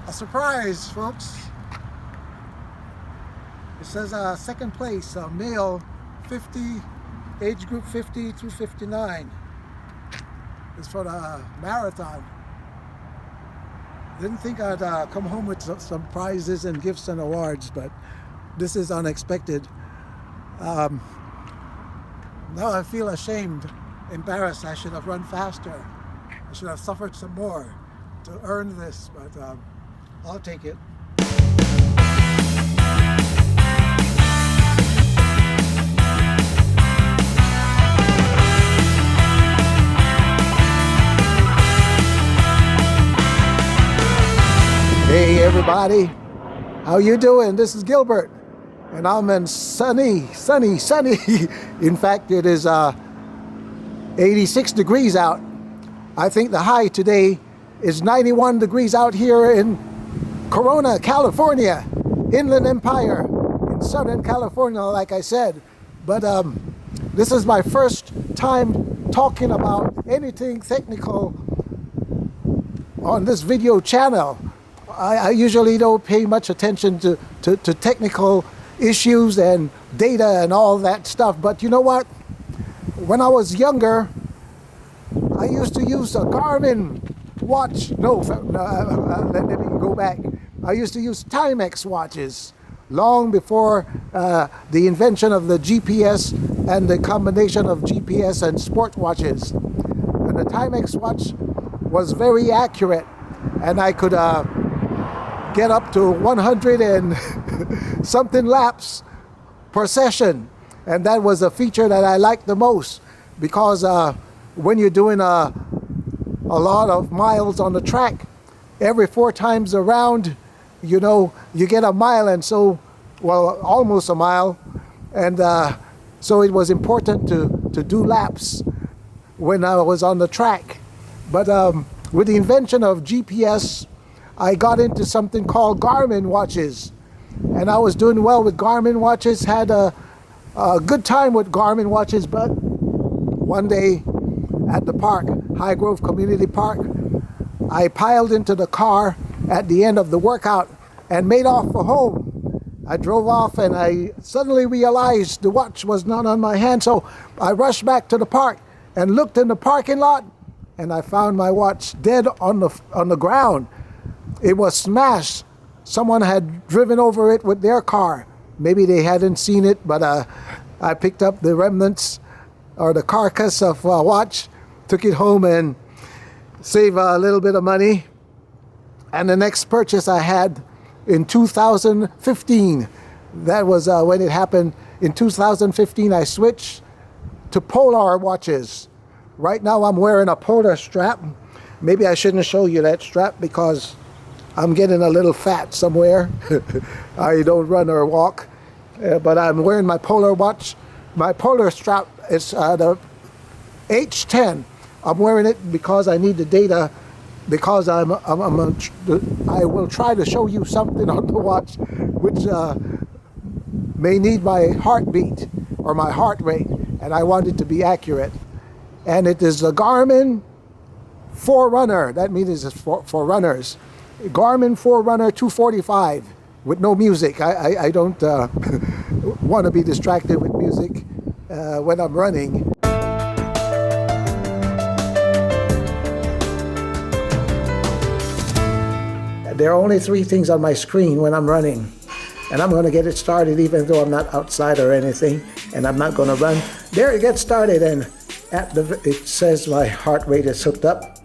A surprise, folks. It says second place, male 50, age group 50 through 59. It's for the marathon. Didn't think I'd come home with some prizes and gifts and awards, but this is unexpected. Now I feel ashamed, embarrassed. I should have run faster. I should have suffered some more to earn this, but I'll take it. Hey everybody, how you doing? This is Gilbert, and I'm in sunny. In fact, it is 86 degrees out. I think the high today is 91 degrees out here in Corona, California, Inland Empire, in Southern California, like I said. But this is my first time talking about anything technical on this video channel. I usually don't pay much attention to technical issues and data and all that stuff, but you know what? When I was younger, I used to use a Garmin watch. Let me go back. I used to use Timex watches long before the invention of the GPS and the combination of GPS and sport watches. And the Timex watch was very accurate, and I could get up to 100 and something laps per session, and that was a feature that I liked the most, because when you're doing a lot of miles on the track, every 4 times around, you know, you get a mile, and so, well, almost a mile, and so it was important to do laps when I was on the track. But with the invention of GPS, I got into something called Garmin watches, and I was doing well with Garmin watches, had a good time with Garmin watches. But one day at the park, High Grove Community Park, I piled into the car at the end of the workout and made off for home. I drove off, and I suddenly realized the watch was not on my hand, so I rushed back to the park and looked in the parking lot, and I found my watch dead on the ground. It was smashed. Someone had driven over it with their car. Maybe they hadn't seen it, but I picked up the remnants or the carcass of a watch, took it home, and saved a little bit of money. And the next purchase I had in 2015, that was when it happened. In 2015, I switched to Polar watches. Right now I'm wearing a Polar strap. Maybe I shouldn't show you that strap because I'm getting a little fat somewhere. I don't run or walk, but I'm wearing my Polar watch. My Polar strap is the H10. I'm wearing it because I need the data, because I will try to show you something on the watch which may need my heartbeat or my heart rate, and I want it to be accurate. And it is the Garmin Forerunner. That means it's for runners. Garmin Forerunner 245 with no music. I don't want to be distracted with music when I'm running. There are only 3 things on my screen when I'm running, and I'm going to get it started even though I'm not outside or anything, and I'm not going to run. There it gets started, and it says my heart rate is hooked up.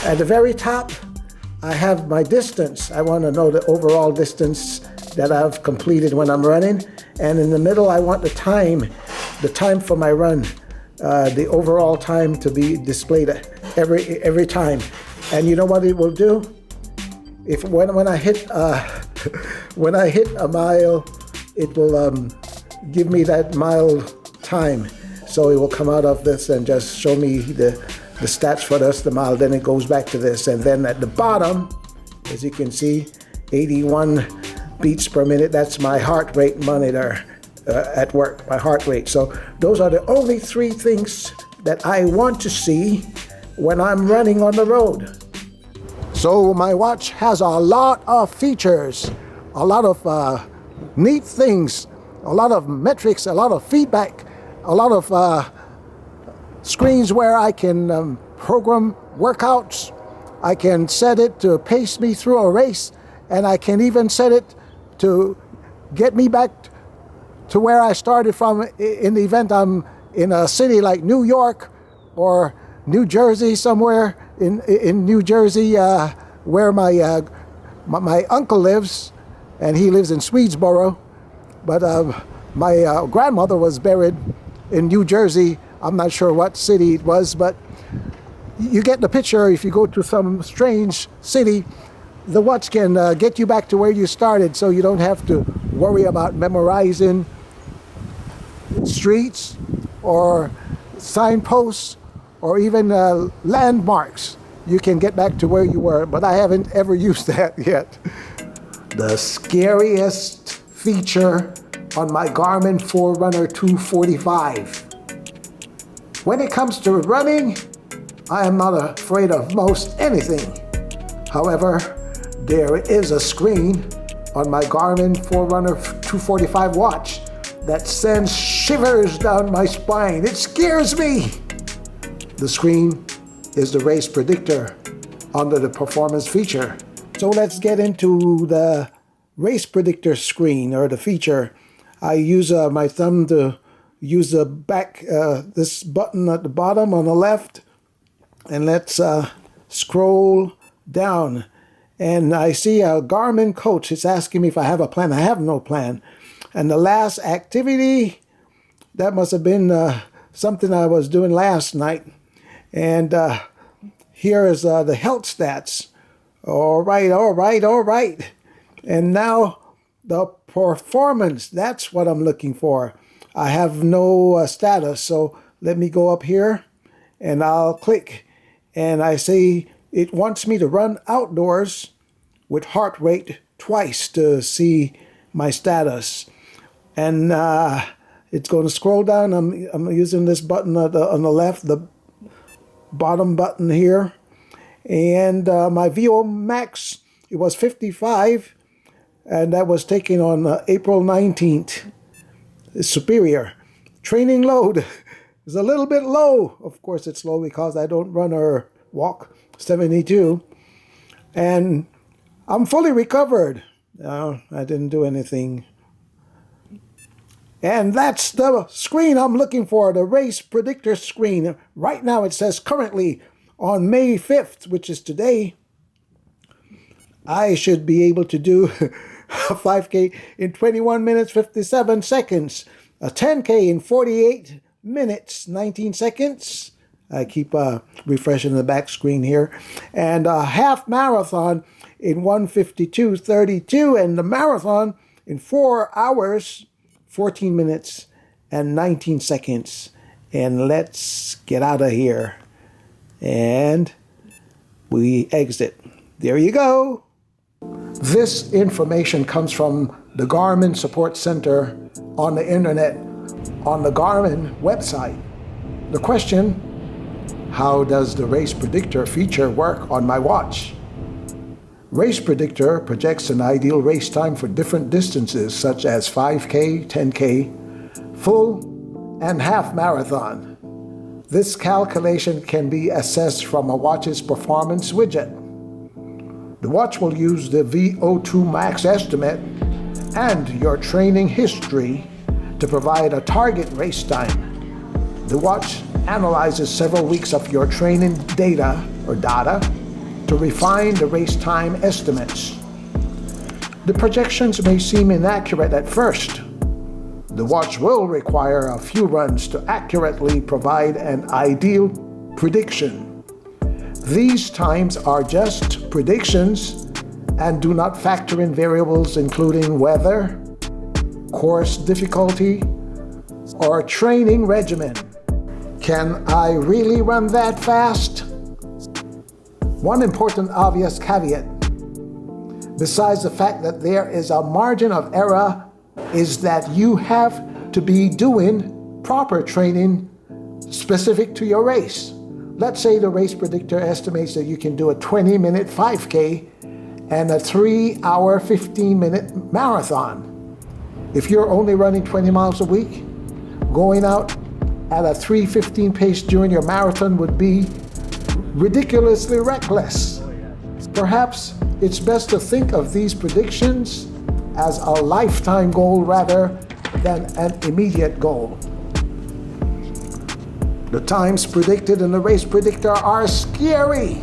At the very top, I have my distance. I want to know the overall distance that I've completed when I'm running. And in the middle, I want the time for my run, the overall time to be displayed every time. And you know what it will do? When I hit a mile, it will give me that mile time. So it will come out of this and just show me the stats for the rest of the mile. Then it goes back to this, and then at the bottom, as you can see, 81 beats per minute. That's my heart rate monitor at work, my heart rate. So those are the only 3 things that I want to see when I'm running on the road. So my watch has a lot of features, a lot of neat things, a lot of metrics, a lot of feedback, a lot of screens where I can program workouts. I can set it to pace me through a race, and I can even set it to get me back to where I started from in the event I'm in a city like New York or New Jersey, somewhere in New Jersey where my uncle lives, and he lives in Swedesboro. But my grandmother was buried in New Jersey. I'm not sure what city it was, but you get the picture. If you go to some strange city, the watch can get you back to where you started, so you don't have to worry about memorizing streets or signposts or even landmarks. You can get back to where you were, but I haven't ever used that yet. The scariest feature on my Garmin Forerunner 245. When it comes to running, I am not afraid of most anything. However, there is a screen on my Garmin Forerunner 245 watch that sends shivers down my spine. It scares me. The screen is the Race Predictor under the performance feature. So let's get into the Race Predictor screen, or the feature. I use my thumb to use the back, this button at the bottom on the left, and let's scroll down. And I see a Garmin coach. It's asking me if I have a plan. I have no plan. And the last activity, that must have been something I was doing last night. And here is the health stats. All right. And now the performance, that's what I'm looking for. I have no status, so let me go up here and I'll click. And I see it wants me to run outdoors with heart rate twice to see my status. And it's going to scroll down. I'm using this button on the left, the bottom button here. And my VO max, it was 55, and that was taken on April 19th. It's superior. Training load is a little bit low. Of course, it's low because I don't run or walk, 72. And I'm fully recovered. No, I didn't do anything. And that's the screen I'm looking for, the Race Predictor screen. Right now it says currently on May 5th, which is today, I should be able to do a 5K in 21 minutes, 57 seconds, a 10K in 48 minutes, 19 seconds. I keep refreshing the back screen here. And a half marathon in 1:52:32, and the marathon in 4 hours, 14 minutes, and 19 seconds. And let's get out of here. And we exit. There you go. This information comes from the Garmin Support Center on the internet, on the Garmin website. The question, how does the Race Predictor feature work on my watch? Race Predictor projects an ideal race time for different distances such as 5K, 10K, full, and half marathon. This calculation can be assessed from a watch's performance widget. The watch will use the VO2 max estimate and your training history to provide a target race time. The watch analyzes several weeks of your training data to refine the race time estimates. The projections may seem inaccurate at first. The watch will require a few runs to accurately provide an ideal prediction. These times are just predictions and do not factor in variables including weather, course difficulty, or training regimen. Can I really run that fast? One important obvious caveat, besides the fact that there is a margin of error, is that you have to be doing proper training specific to your race. let's say the Race Predictor estimates that you can do a 20-minute 5K and a 3-hour, 15-minute marathon. If you're only running 20 miles a week, going out at a 3:15 pace during your marathon would be ridiculously reckless. Perhaps it's best to think of these predictions as a lifetime goal rather than an immediate goal. The times predicted in the Race Predictor are scary.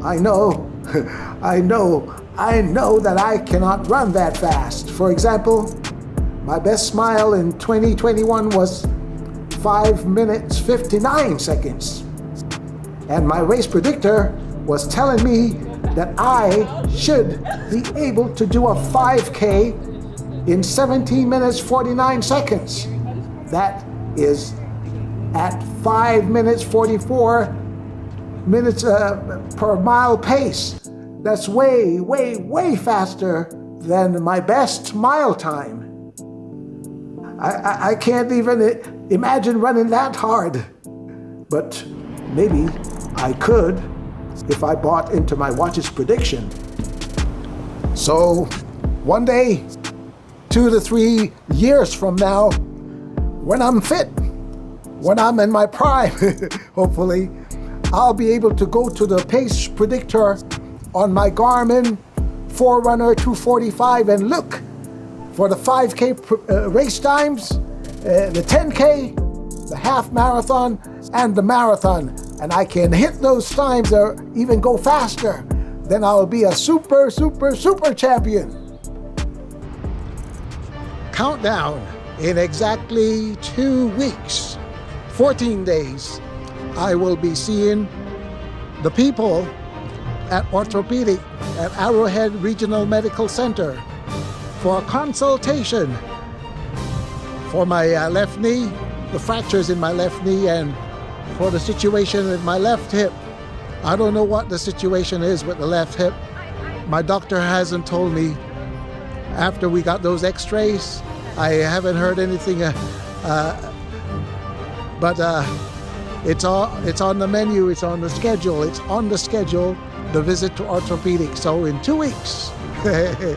I know, I know that I cannot run that fast. For example, my best mile in 2021 was 5 minutes 59 seconds. And my Race Predictor was telling me that I should be able to do a 5K in 17 minutes 49 seconds. That is at 5 minutes 44 minutes per mile pace. That's way, way, way faster than my best mile time. I can't even imagine running that hard. But maybe I could if I bought into my watch's prediction. So one day, 2 to 3 years from now, when I'm fit, when I'm in my prime, hopefully, I'll be able to go to the pace predictor on my Garmin Forerunner 245 and look for the 5K race times, the 10K, the half marathon, and the marathon. And I can hit those times or even go faster. Then I'll be a super, super, super champion. Countdown in exactly 2 weeks. 14 days, I will be seeing the people at orthopedic at Arrowhead Regional Medical Center for a consultation for my left knee, the fractures in my left knee, and for the situation in my left hip. I don't know what the situation is with the left hip. My doctor hasn't told me. After we got those x-rays, I haven't heard anything. But it's on the menu, it's on the schedule, the visit to orthopedic. So in 2 weeks,